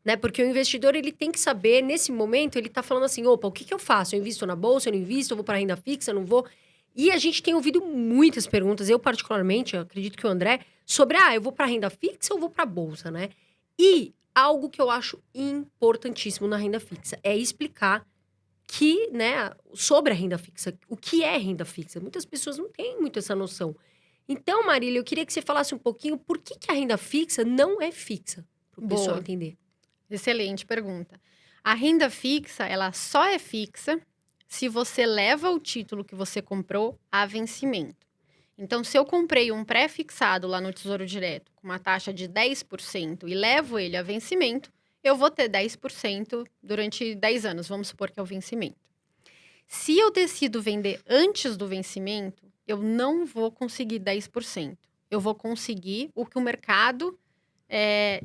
né? Porque o investidor, ele tem que saber, nesse momento, ele tá falando assim, opa, o que eu faço? Eu invisto na bolsa, eu não invisto, eu vou para renda fixa, eu não vou... E a gente tem ouvido muitas perguntas, eu particularmente, eu acredito que o André, sobre, eu vou para renda fixa ou vou para bolsa, né? E algo que eu acho importantíssimo na renda fixa é explicar que, né, sobre a renda fixa, o que é renda fixa. Muitas pessoas não têm muito essa noção. Então, Marília, eu queria que você falasse um pouquinho por que a renda fixa não é fixa, para o pessoal Boa. entender. Excelente pergunta. A renda fixa, ela só é fixa se você leva o título que você comprou a vencimento. Então, se eu comprei um pré-fixado lá no Tesouro Direto com uma taxa de 10% e levo ele a vencimento, eu vou ter 10% durante 10 anos, vamos supor que é o vencimento. Se eu decido vender antes do vencimento, eu não vou conseguir 10%. Eu vou conseguir o que o mercado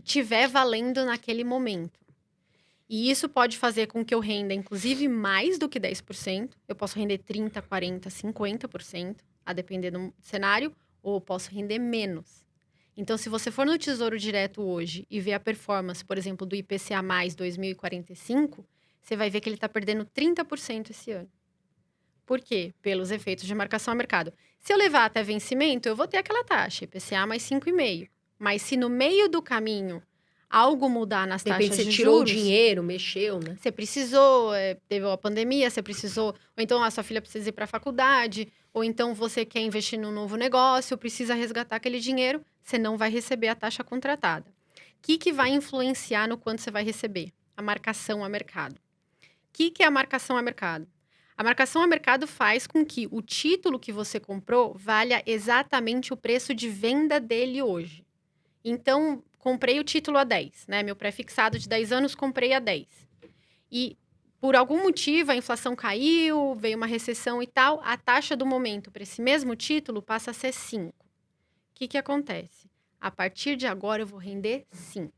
tiver valendo naquele momento. E isso pode fazer com que eu renda, inclusive, mais do que 10%. Eu posso render 30%, 40%, 50%, a depender do cenário, ou eu posso render menos. Então, se você for no Tesouro Direto hoje e ver a performance, por exemplo, do IPCA+, 2045, você vai ver que ele está perdendo 30% esse ano. Por quê? Pelos efeitos de marcação a mercado. Se eu levar até vencimento, eu vou ter aquela taxa, IPCA mais 5,5%. Mas se no meio do caminho algo mudar nas De repente, taxas você de tirou o juros, dinheiro, mexeu, né? você precisou, teve a pandemia, você precisou, ou então a sua filha precisa ir para a faculdade, ou então você quer investir num novo negócio, precisa resgatar aquele dinheiro, você não vai receber a taxa contratada. O que vai influenciar no quanto você vai receber? A marcação a mercado. O que é a marcação a mercado? A marcação a mercado faz com que o título que você comprou valha exatamente o preço de venda dele hoje. Então, comprei o título a 10, né? Meu pré-fixado de 10 anos, comprei a 10. E, por algum motivo, a inflação caiu, veio uma recessão e tal, a taxa do momento para esse mesmo título passa a ser 5. O que acontece? A partir de agora, eu vou render 5.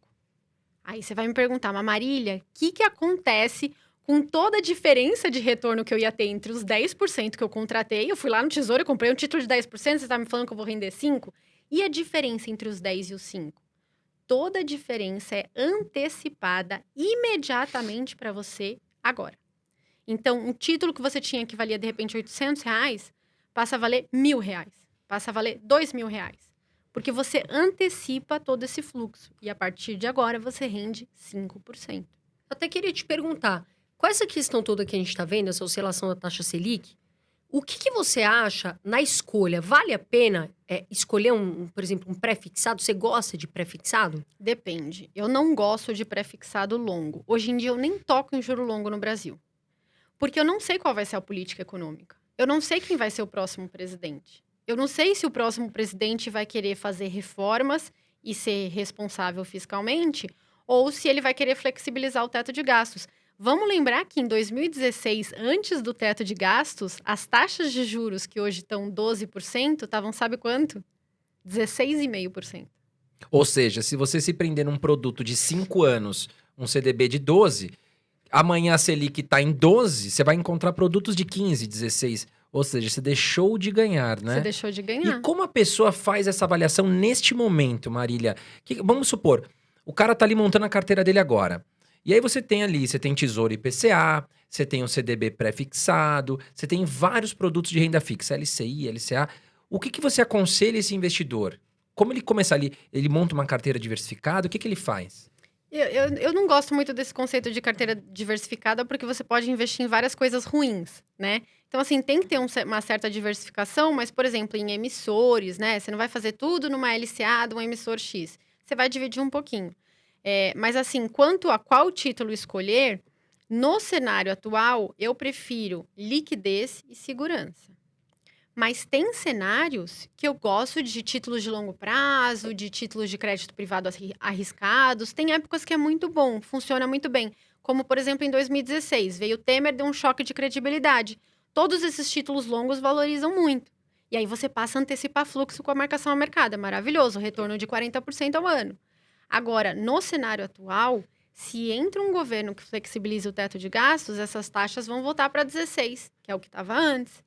Aí você vai me perguntar, mas Marília, o que acontece com toda a diferença de retorno que eu ia ter entre os 10% que eu contratei? Eu fui lá no Tesouro e comprei um título de 10%, você está me falando que eu vou render 5%? E a diferença entre os 10 e os 5? Toda a diferença é antecipada imediatamente para você agora. Então, um título que você tinha que valia, de repente, R$800, passa a valer R$1.000, passa a valer R$2.000. Porque você antecipa todo esse fluxo. E a partir de agora, você rende 5%. Eu até queria te perguntar, com essa questão toda que a gente está vendo, essa oscilação da taxa Selic, o que você acha na escolha? Vale a pena escolher, por exemplo, um pré-fixado? Você gosta de pré-fixado? Depende. Eu não gosto de pré-fixado longo. Hoje em dia, eu nem toco em juro longo no Brasil. Porque eu não sei qual vai ser a política econômica. Eu não sei quem vai ser o próximo presidente. Eu não sei se o próximo presidente vai querer fazer reformas e ser responsável fiscalmente, ou se ele vai querer flexibilizar o teto de gastos. Vamos lembrar que em 2016, antes do teto de gastos, as taxas de juros que hoje estão 12%, estavam sabe quanto? 16,5%. Ou seja, se você se prender num produto de 5 anos, um CDB de 12, amanhã a Selic está em 12, você vai encontrar produtos de 15, 16. Ou seja, você deixou de ganhar, né? Você deixou de ganhar. E como a pessoa faz essa avaliação neste momento, Marília? Vamos supor, o cara tá ali montando a carteira dele agora. E aí você tem Tesouro IPCA, você tem um CDB pré-fixado, você tem vários produtos de renda fixa, LCI, LCA. O que você aconselha esse investidor? Como ele começa ali? Ele monta uma carteira diversificada? O que ele faz? Eu não gosto muito desse conceito de carteira diversificada porque você pode investir em várias coisas ruins, né? Então, assim, tem que ter uma certa diversificação, mas, por exemplo, em emissores, né? Você não vai fazer tudo numa LCA de um emissor X. Você vai dividir um pouquinho. Mas, assim, quanto a qual título escolher, no cenário atual, eu prefiro liquidez e segurança. Mas tem cenários que eu gosto de títulos de longo prazo, de títulos de crédito privado arriscados. Tem épocas que é muito bom, funciona muito bem. Como, por exemplo, em 2016, veio o Temer, deu um choque de credibilidade. Todos esses títulos longos valorizam muito. E aí você passa a antecipar fluxo com a marcação a mercado. É maravilhoso, retorno de 40% ao ano. Agora, no cenário atual, se entra um governo que flexibiliza o teto de gastos, essas taxas vão voltar para 16, que é o que estava antes.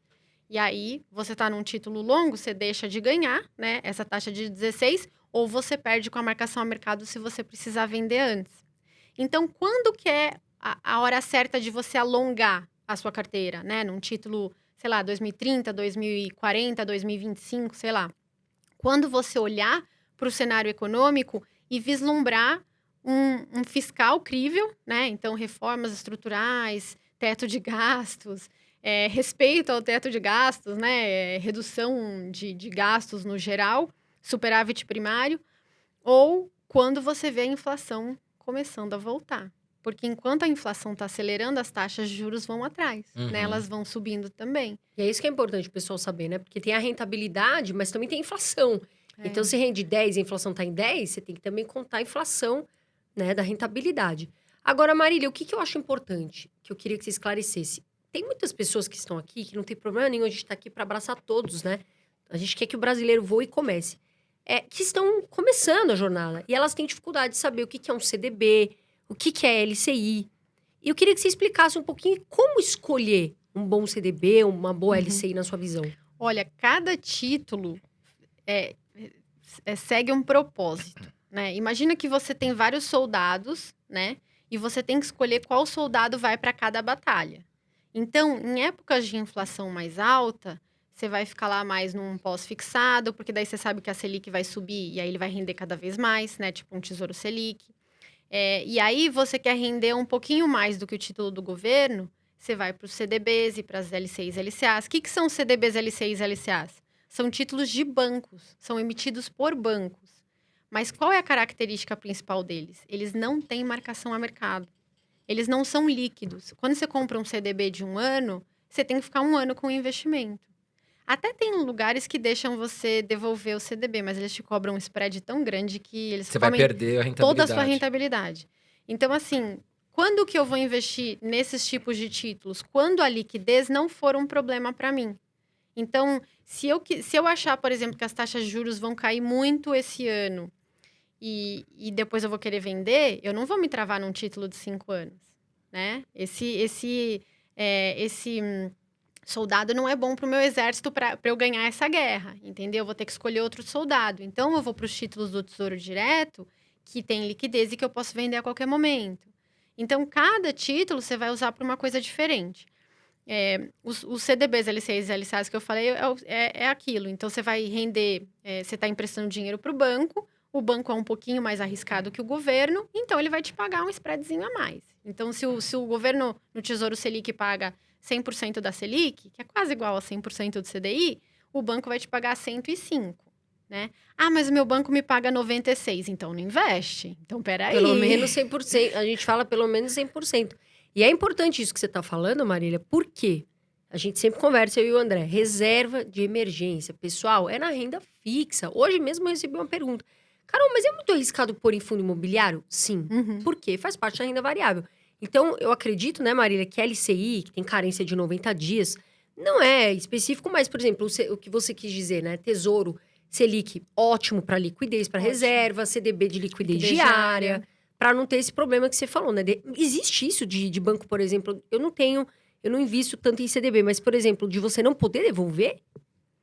E aí, você está num título longo, você deixa de ganhar, né, essa taxa de 16, ou você perde com a marcação a mercado se você precisar vender antes. Então, quando que é a hora certa de você alongar a sua carteira, né? Num título, sei lá, 2030, 2040, 2025, sei lá. Quando você olhar para o cenário econômico e vislumbrar um fiscal crível, né? Então, reformas estruturais, teto de gastos, respeito ao teto de gastos, né? Redução de gastos no geral, superávit primário, ou quando você vê a inflação começando a voltar. Porque enquanto a inflação está acelerando, as taxas de juros vão atrás, né? Elas vão subindo também. E é isso que é importante o pessoal saber, né? Porque tem a rentabilidade, mas também tem a inflação. Então, se rende 10 e a inflação está em 10, você tem que também contar a inflação, né, da rentabilidade. Agora, Marília, o que eu acho importante, que eu queria que você esclarecesse? Tem muitas pessoas que estão aqui, que não tem problema nenhum, a gente está aqui para abraçar todos, né? A gente quer que o brasileiro voe e comece. Que estão começando a jornada. E elas têm dificuldade de saber o que é um CDB, o que é LCI. E eu queria que você explicasse um pouquinho como escolher um bom CDB, uma boa LCI na sua visão. Olha, cada título segue um propósito, né? Imagina que você tem vários soldados, né? E você tem que escolher qual soldado vai para cada batalha. Então, em épocas de inflação mais alta, você vai ficar lá mais num pós-fixado, porque daí você sabe que a Selic vai subir e aí ele vai render cada vez mais, né? Tipo um Tesouro Selic. E aí você quer render um pouquinho mais do que o título do governo, você vai para os CDBs e para as LCIs e LCAs. O que são CDBs, LCIs e LCAs? São títulos de bancos, são emitidos por bancos. Mas qual é a característica principal deles? Eles não têm marcação a mercado. Eles não são líquidos. Quando você compra um CDB de 1 ano, você tem que ficar 1 ano com o investimento. Até tem lugares que deixam você devolver o CDB, mas eles te cobram um spread tão grande que eles Você vai perder a rentabilidade. toda a sua rentabilidade. Então, assim, quando que eu vou investir nesses tipos de títulos? Quando a liquidez não for um problema para mim. Então, se eu achar, por exemplo, que as taxas de juros vão cair muito esse ano e depois eu vou querer vender, eu não vou me travar num título de 5 anos, né? Esse soldado não é bom para o meu exército para eu ganhar essa guerra, entendeu? Eu vou ter que escolher outro soldado. Então, eu vou para os títulos do Tesouro Direto, que tem liquidez e que eu posso vender a qualquer momento. Então, cada título você vai usar para uma coisa diferente. Os CDBs, LCIs e LCAs que eu falei é aquilo. Então, você vai render, você está emprestando dinheiro para o banco é um pouquinho mais arriscado que o governo, então ele vai te pagar um spreadzinho a mais. Então, se o governo no Tesouro Selic paga 100% da Selic, que é quase igual a 100% do CDI, o banco vai te pagar 105%. Né? Ah, mas o meu banco me paga 96%, então não investe. Então, peraí. Pelo menos 100%. A gente fala pelo menos 100%. E é importante isso que você está falando, Marília, por quê? A gente sempre conversa, eu e o André. Reserva de emergência. Pessoal, é na renda fixa. Hoje mesmo eu recebi uma pergunta. Carol, mas é muito arriscado pôr em fundo imobiliário? Sim. Por quê? Faz parte da renda variável. Então, eu acredito, né, Marília, que a LCI, que tem carência de 90 dias, não é específico, mas, por exemplo, o que você quis dizer, né? Tesouro, Selic, ótimo para liquidez, para reserva, CDB de liquidez diária, para não ter esse problema que você falou, né? Existe isso de banco, por exemplo, eu não invisto tanto em CDB, mas, por exemplo, de você não poder devolver?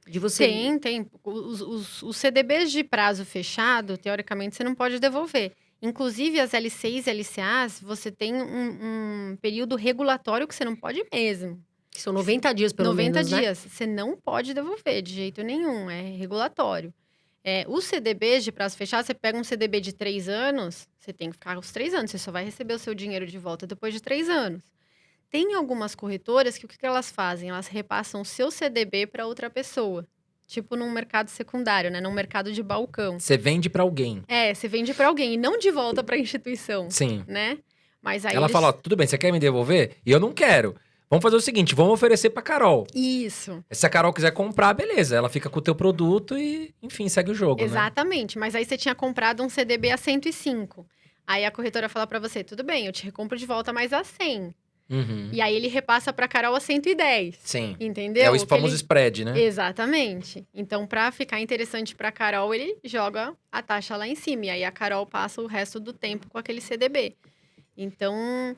De você... Tem. Os CDBs de prazo fechado, teoricamente, você não pode devolver. Inclusive, as LCIs e LCAs, você tem um período regulatório que você não pode mesmo. Que são 90 dias, pelo menos, 90 dias. Você não pode devolver de jeito nenhum, é regulatório. Os CDBs de prazo fechado, você pega um CDB de 3 anos, você tem que ficar os 3 anos. Você só vai receber o seu dinheiro de volta depois de 3 anos. Tem algumas corretoras que o que elas fazem? Elas repassam o seu CDB para outra pessoa. Tipo num mercado secundário, né? Num mercado de balcão. Você vende para alguém. Você vende para alguém e não de volta para a instituição. Sim. Né? Mas aí ela fala, ó, tudo bem, você quer me devolver? E eu não quero. Vamos fazer o seguinte, vamos oferecer pra Carol. Isso. Se a Carol quiser comprar, beleza. Ela fica com o teu produto e, enfim, segue o jogo, Exatamente. Né? Mas aí você tinha comprado um CDB a 105. Aí a corretora fala pra você, tudo bem, eu te recompro de volta mais a 100. E aí ele repassa pra Carol a 110. Sim. Entendeu? É o famoso spread, né? Exatamente. Então, pra ficar interessante pra Carol, ele joga a taxa lá em cima. E aí a Carol passa o resto do tempo com aquele CDB. Então,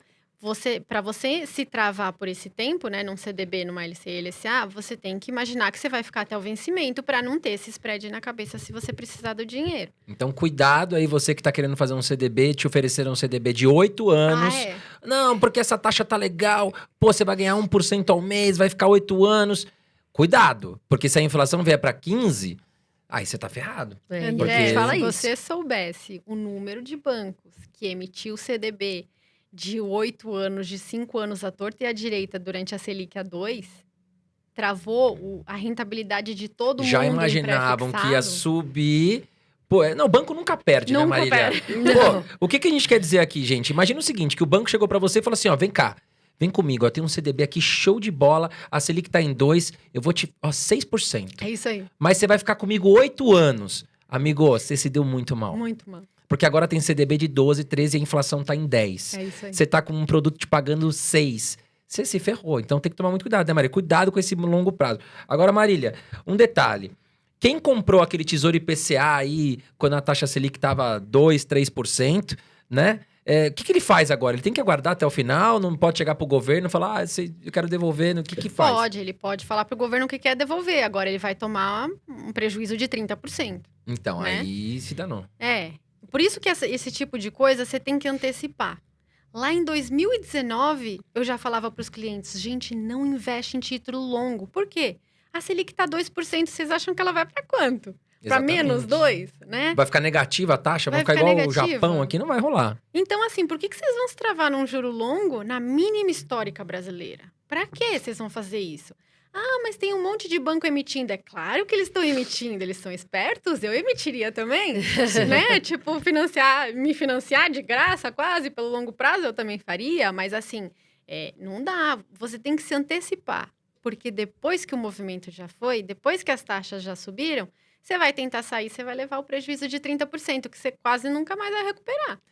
Para você se travar por esse tempo, né, num CDB, numa LC e LCA, você tem que imaginar que você vai ficar até o vencimento para não ter esse spread na cabeça se você precisar do dinheiro. Então, cuidado aí, você que tá querendo fazer um CDB, te ofereceram um CDB de 8 anos. Ah, é? Não, porque essa taxa tá legal. Pô, você vai ganhar 1% ao mês, vai ficar 8 anos. Cuidado, porque se a inflação vier para 15, aí você tá ferrado. É, André, e a gente fala se isso. você soubesse o número de bancos que emitiu CDB de 8 anos, de 5 anos à torta e à direita durante a Selic a 2, travou a rentabilidade de todo Já mundo em imaginavam que ia pré-fixado. subir. Pô, não, o banco nunca perde, né, Nunca Marília? perde. Não. Pô, o que a gente quer dizer aqui, gente? Imagina o seguinte, que o banco chegou pra você e falou assim, ó, vem cá. Vem comigo, ó, tem um CDB aqui, show de bola. A Selic tá em 2, eu vou te... Ó, 6%. É isso aí, Mas você vai ficar comigo 8 anos. Amigo, você se deu muito mal. muito mal. Porque agora tem CDB de 12, 13 e a inflação tá em 10. É isso aí. Você tá com um produto te pagando 6. Você se ferrou. Então tem que tomar muito cuidado, né, Marília? Cuidado com esse longo prazo. Agora, Marília, um detalhe. Quem comprou aquele Tesouro IPCA aí, quando a taxa Selic tava 2, 3%, né? O que ele faz agora? Ele tem que aguardar até o final? Não pode chegar pro governo e falar, eu quero devolver. O que faz? Ele pode falar para o governo que quer devolver. Agora ele vai tomar um prejuízo de 30%. Então, né? aí se danou. É. Por isso que esse tipo de coisa você tem que antecipar. Lá em 2019, eu já falava para os clientes, gente, não investe em título longo. Por quê? A Selic tá 2%, vocês acham que ela vai para quanto? Para menos 2, né? Vai ficar negativa a taxa? Vai Vai ficar igual ficar o negativa? Japão aqui? Não vai rolar. Então, assim, por que vocês vão se travar num juro longo na mínima histórica brasileira? Para que vocês vão fazer isso? Ah, mas tem um monte de banco emitindo. É claro que eles estão emitindo, eles são espertos, eu emitiria também, né? Tipo, me financiar de graça quase pelo longo prazo, eu também faria, mas assim, não dá. Você tem que se antecipar, porque depois que o movimento já foi, depois que as taxas já subiram, você vai tentar sair, você vai levar o prejuízo de 30%, que você quase nunca mais vai recuperar.